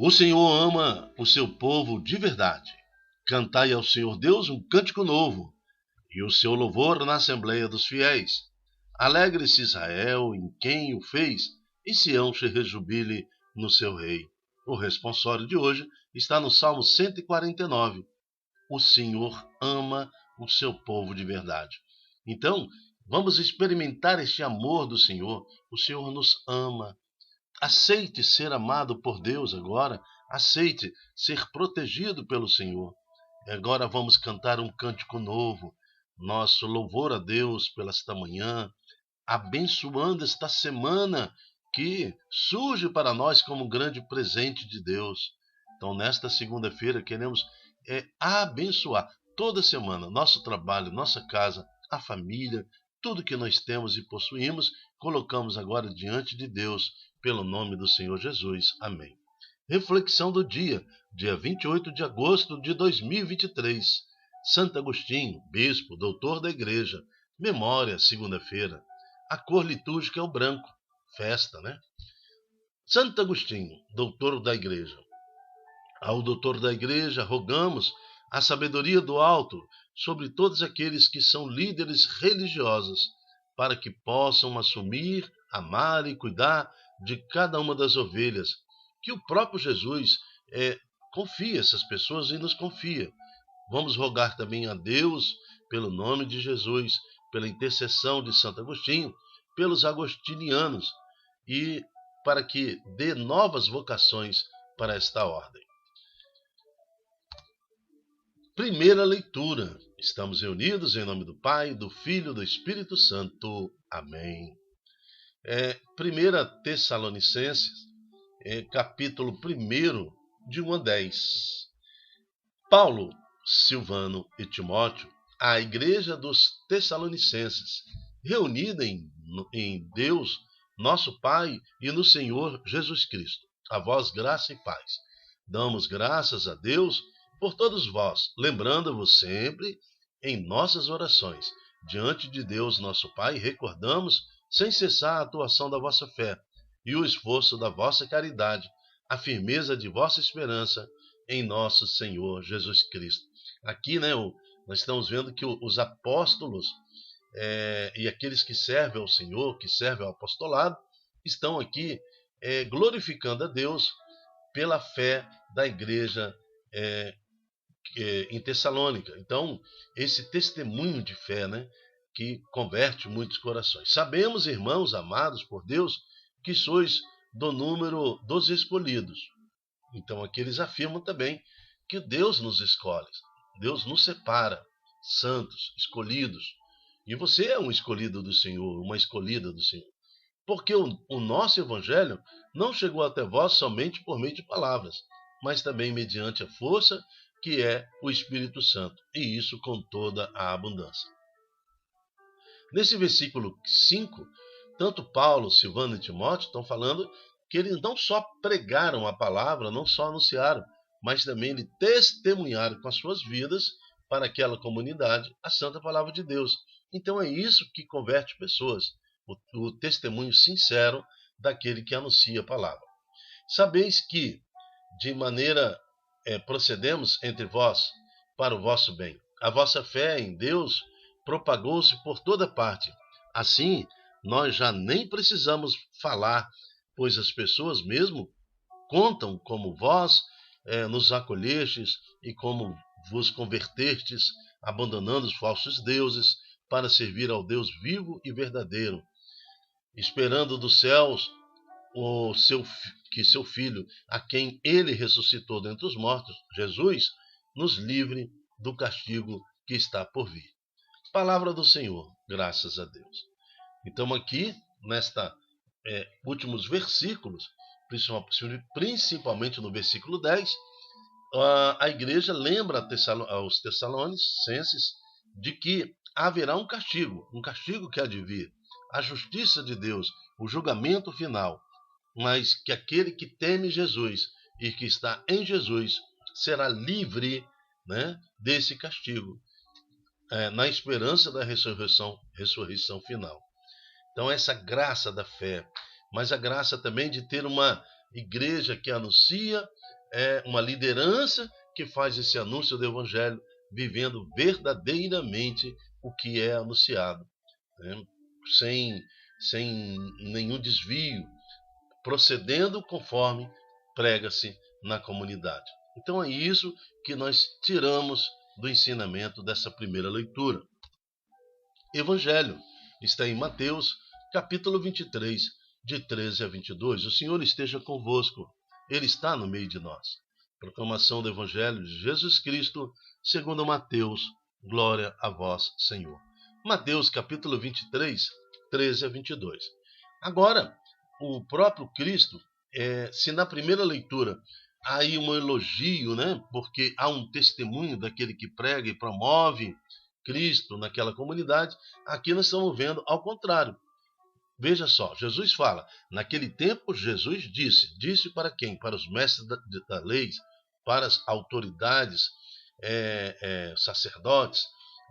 O Senhor ama o seu povo de verdade. Cantai ao Senhor Deus um cântico novo, e o seu louvor na Assembleia dos Fiéis. Alegre-se Israel em quem o fez, e Sião se rejubile no seu rei. O responsório de hoje está no Salmo 149. O Senhor ama o seu povo de verdade. Então, vamos experimentar este amor do Senhor. O Senhor nos ama. Aceite ser amado por Deus agora. Aceite ser protegido pelo Senhor. Agora vamos cantar um cântico novo. Nosso louvor a Deus pela esta manhã, abençoando esta semana que surge para nós como um grande presente de Deus. Então, nesta segunda-feira, queremos abençoar toda semana nosso trabalho, nossa casa, a família, tudo que nós temos e possuímos, colocamos agora diante de Deus, pelo nome do Senhor Jesus. Amém. Reflexão do dia 28 de agosto de 2023. Santo Agostinho, bispo, doutor da igreja. Memória, segunda-feira. A cor litúrgica é o branco. Festa, né? Santo Agostinho, doutor da igreja. Ao doutor da igreja, rogamos a sabedoria do alto sobre todos aqueles que são líderes religiosos, para que possam assumir, amar e cuidar de cada uma das ovelhas, que o próprio Jesus confia essas pessoas e nos confia. Vamos rogar também a Deus, pelo nome de Jesus, pela intercessão de Santo Agostinho, pelos agostinianos, e para que dê novas vocações para esta ordem. Primeira leitura. Estamos reunidos em nome do Pai, do Filho e do Espírito Santo. Amém. 1 Tessalonicenses, capítulo 1, de 1 a 10. Paulo, Silvano e Timóteo, à igreja dos Tessalonicenses, reunida em Deus, nosso Pai, e no Senhor Jesus Cristo. A vós graça e paz. Damos graças a Deus por todos vós, lembrando-vos sempre em nossas orações. Diante de Deus, nosso Pai, recordamos sem cessar a atuação da vossa fé e o esforço da vossa caridade, a firmeza de vossa esperança em nosso Senhor Jesus Cristo. Aqui, nós estamos vendo que os apóstolos e aqueles que servem ao Senhor, que servem ao apostolado, estão aqui glorificando a Deus pela fé da igreja em Tessalônica. Então, esse testemunho de fé, que converte muitos corações. Sabemos, irmãos amados por Deus, que sois do número dos escolhidos. Então, aqui eles afirmam também que Deus nos escolhe, Deus nos separa, santos, escolhidos. E você é um escolhido do Senhor, uma escolhida do Senhor. Porque o nosso evangelho não chegou até vós somente por meio de palavras, mas também mediante a força que é o Espírito Santo, e isso com toda a abundância. Nesse versículo 5, tanto Paulo, Silvano e Timóteo estão falando que eles não só pregaram a palavra, não só anunciaram, mas também eles testemunharam com as suas vidas para aquela comunidade a santa palavra de Deus. Então é isso que converte pessoas, o testemunho sincero daquele que anuncia a palavra. Sabeis que, de maneira procedemos entre vós para o vosso bem. A vossa fé em Deus propagou-se por toda parte. Assim, nós já nem precisamos falar, pois as pessoas mesmo contam como vós nos acolhestes e como vos convertestes, abandonando os falsos deuses para servir ao Deus vivo e verdadeiro, esperando dos céus que seu Filho, a quem ele ressuscitou dentre os mortos, Jesus, nos livre do castigo que está por vir. Palavra do Senhor, graças a Deus. Então aqui, nestes últimos versículos, principalmente no versículo 10, a igreja lembra aos Tessalonicenses de que haverá um castigo que há de vir, a justiça de Deus, o julgamento final, mas que aquele que teme Jesus e que está em Jesus será livre desse castigo, na esperança da ressurreição final. Então essa graça da fé, mas a graça também de ter uma igreja que anuncia é uma liderança que faz esse anúncio do Evangelho, vivendo verdadeiramente o que é anunciado, né? sem nenhum desvio, procedendo conforme prega-se na comunidade. Então é isso que nós tiramos do ensinamento dessa primeira leitura. Evangelho está em Mateus, capítulo 23, de 13 a 22. O Senhor esteja convosco, Ele está no meio de nós. Proclamação do Evangelho de Jesus Cristo, segundo Mateus. Glória a vós, Senhor. Mateus, capítulo 23, 13 a 22. Agora, o próprio Cristo, se na primeira leitura há aí um elogio, né? Porque há um testemunho daquele que prega e promove Cristo naquela comunidade, aqui nós estamos vendo ao contrário. Veja só, Jesus fala, naquele tempo Jesus disse para quem? Para os mestres da lei, para as autoridades, sacerdotes,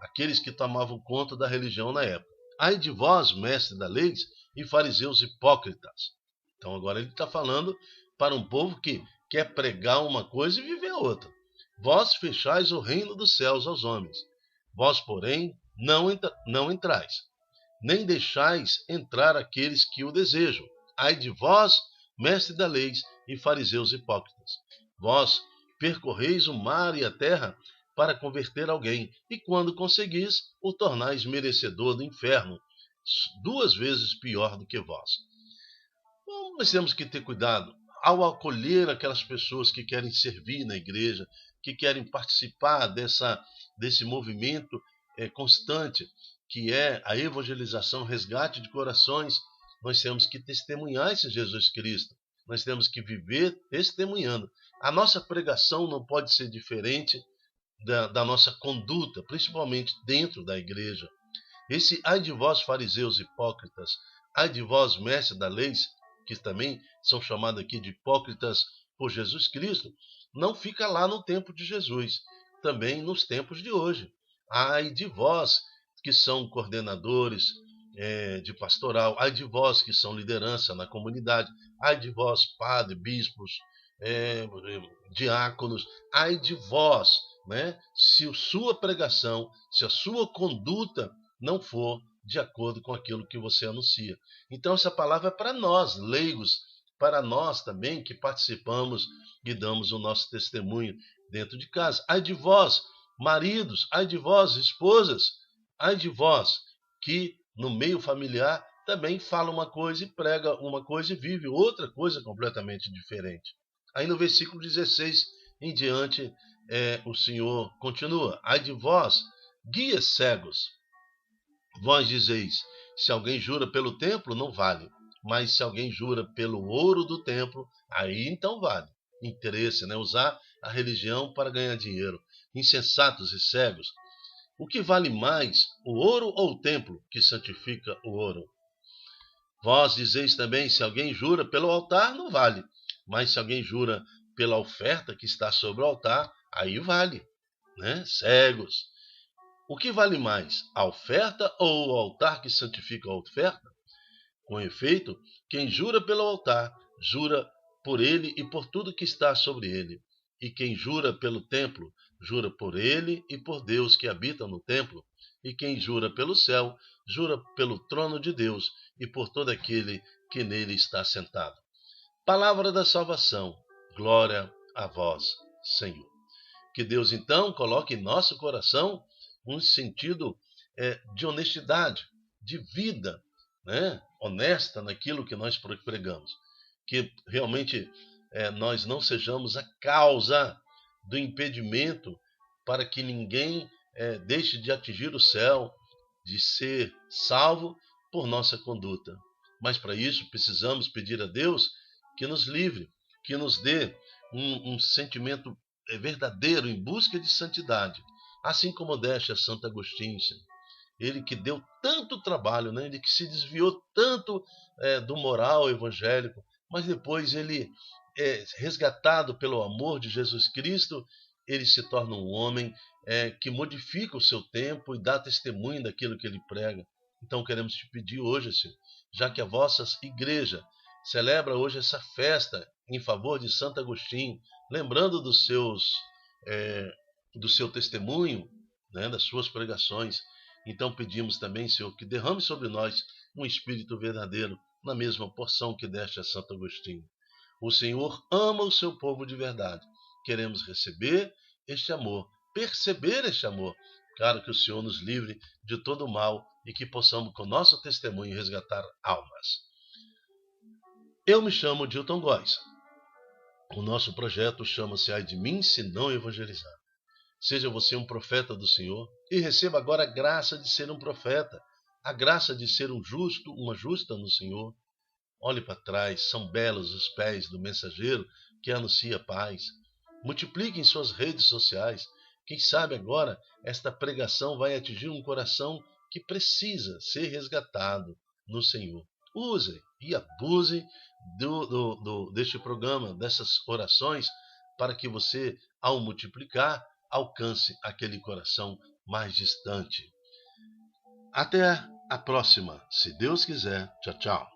aqueles que tomavam conta da religião na época. Ai de vós, mestres da lei e fariseus hipócritas. Então agora ele está falando para um povo que quer pregar uma coisa e viver outra. Vós fechais o reino dos céus aos homens. Vós, porém, não entrais, nem deixais entrar aqueles que o desejam. Ai de vós, mestre da lei e fariseus hipócritas. Vós percorreis o mar e a terra para converter alguém, e quando conseguis, o tornais merecedor do inferno, 2 vezes pior do que vós. Então, nós temos que ter cuidado ao acolher aquelas pessoas que querem servir na igreja, que querem participar desse movimento constante, que é a evangelização, resgate de corações. Nós temos que testemunhar esse Jesus Cristo. Nós temos que viver testemunhando. A nossa pregação não pode ser diferente da nossa conduta, principalmente dentro da igreja. Esse ai de vós, fariseus hipócritas, ai de vós, mestres da lei, que também são chamados aqui de hipócritas por Jesus Cristo, não fica lá no tempo de Jesus, também nos tempos de hoje. Ai de vós que são coordenadores de pastoral, ai de vós que são liderança na comunidade, ai de vós, padres, bispos, diáconos, ai de vós, né? Se a sua pregação, se a sua conduta não for de acordo com aquilo que você anuncia. Então essa palavra é para nós, leigos, para nós também que participamos e damos o nosso testemunho dentro de casa. Ai de vós, maridos, ai de vós, esposas, ai de vós que no meio familiar também fala uma coisa e prega uma coisa e vive outra coisa completamente diferente. Aí no versículo 16 em diante, o Senhor continua. Ai de vós, guias cegos, vós dizeis, se alguém jura pelo templo, não vale. Mas se alguém jura pelo ouro do templo, aí então vale. Interesse, né? Usar a religião para ganhar dinheiro. Insensatos e cegos. O que vale mais, o ouro ou o templo que santifica o ouro? Vós dizeis também, se alguém jura pelo altar, não vale. Mas se alguém jura pela oferta que está sobre o altar, aí vale, né? Cegos. O que vale mais, a oferta ou o altar que santifica a oferta? Com efeito, quem jura pelo altar, jura por ele e por tudo que está sobre ele. E quem jura pelo templo, jura por ele e por Deus que habita no templo. E quem jura pelo céu, jura pelo trono de Deus e por todo aquele que nele está sentado. Palavra da salvação. Glória a vós, Senhor. Que Deus, então, coloque em nosso coração um sentido de honestidade, de vida, né? Honesta naquilo que nós pregamos. Que realmente nós não sejamos a causa do impedimento para que ninguém deixe de atingir o céu, de ser salvo por nossa conduta. Mas para isso precisamos pedir a Deus que nos livre, que nos dê um sentimento verdadeiro em busca de santidade. Assim como deste a Santo Agostinho, ele que deu tanto trabalho, né? Ele que se desviou tanto do moral evangélico, mas depois ele, resgatado pelo amor de Jesus Cristo, ele se torna um homem que modifica o seu tempo e dá testemunho daquilo que ele prega. Então queremos te pedir hoje, Senhor, já que a vossa igreja celebra hoje essa festa em favor de Santo Agostinho, lembrando do seu testemunho, né, das suas pregações. Então pedimos também, Senhor, que derrame sobre nós um espírito verdadeiro, na mesma porção que deste a Santo Agostinho. O Senhor ama o seu povo de verdade. Queremos receber este amor, perceber este amor. Claro que o Senhor nos livre de todo o mal e que possamos, com nosso testemunho, resgatar almas. Eu me chamo Dilton Góes. O nosso projeto chama-se Ai de mim, se não evangelizar. Seja você um profeta do Senhor e receba agora a graça de ser um profeta, a graça de ser um justo, uma justa no Senhor. Olhe para trás, são belos os pés do mensageiro que anuncia paz. Multiplique em suas redes sociais. Quem sabe agora esta pregação vai atingir um coração que precisa ser resgatado no Senhor. Use e abuse deste programa, dessas orações, para que você, ao multiplicar, alcance aquele coração mais distante. Até a próxima, se Deus quiser. Tchau, tchau.